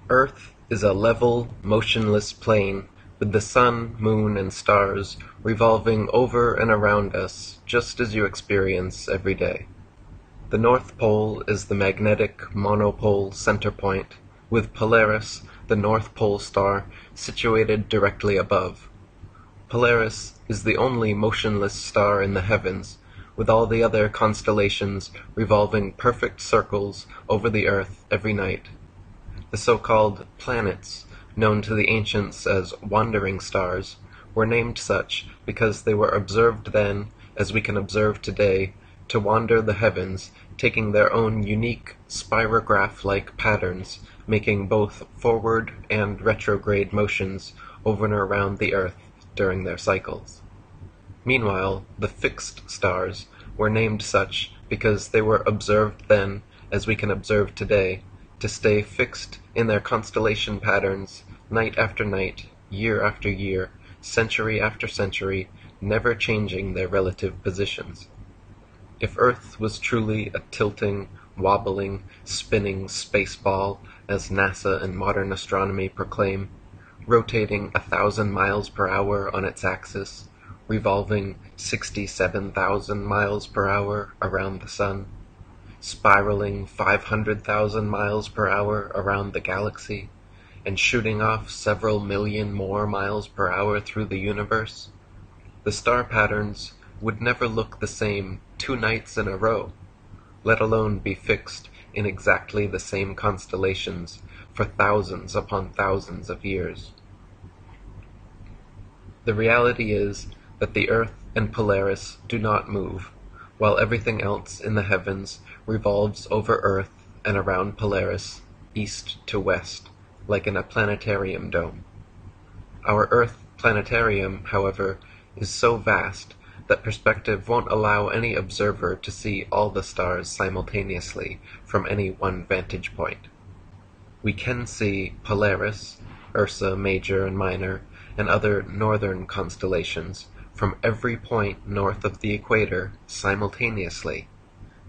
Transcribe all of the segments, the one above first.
Earth is a level, motionless plane, with the sun, moon, and stars revolving over and around us just as you experience every day. The North Pole is the magnetic monopole center point, with Polaris, the North Pole star, situated directly above. Polaris is the only motionless star in the heavens, with all the other constellations revolving perfect circles over the Earth every night. The so-called planets, known to the ancients as wandering stars, were named such because they were observed then, as we can observe today, to wander the heavens, taking their own unique spirograph-like patterns, making both forward and retrograde motions over and around the Earth during their cycles. Meanwhile, the fixed stars were named such because they were observed then, as we can observe today, to stay fixed in their constellation patterns night after night, year after year, century after century, never changing their relative positions. If Earth was truly a tilting, wobbling, spinning space ball, as NASA and modern astronomy proclaim, rotating 1,000 miles per hour on its axis, revolving 67,000 miles per hour around the Sun, spiraling 500,000 miles per hour around the galaxy, and shooting off several million more miles per hour through the universe, the star patterns would never look the same 2 nights in a row, let alone be fixed in exactly the same constellations for thousands upon thousands of years. The reality is that the Earth and Polaris do not move, while everything else in the heavens revolves over Earth and around Polaris, east to west, like in a planetarium dome. Our Earth planetarium, however, is so vast that perspective won't allow any observer to see all the stars simultaneously from any one vantage point. We can see Polaris, Ursa Major and Minor, and other northern constellations from every point north of the equator simultaneously,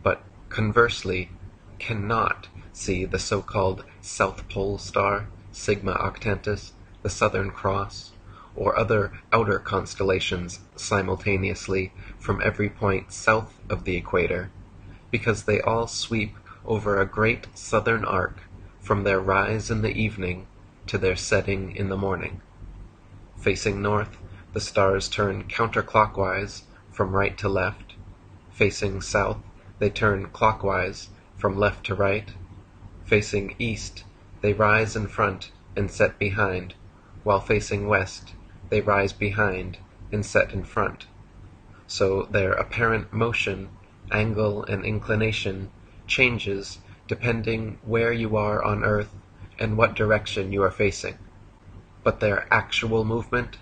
but conversely cannot see the so-called South Pole star, Sigma Octantis, the Southern Cross, or other outer constellations simultaneously from every point south of the equator, because they all sweep over a great southern arc from their rise in the evening to their setting in the morning. Facing north, the stars turn counterclockwise from right to left. Facing south, they turn clockwise from left to right. Facing east, they rise in front and set behind, while facing west, they rise behind and set in front. So their apparent motion, angle, and inclination changes depending where you are on Earth and what direction you are facing. But their actual movement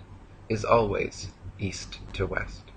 is always east to west.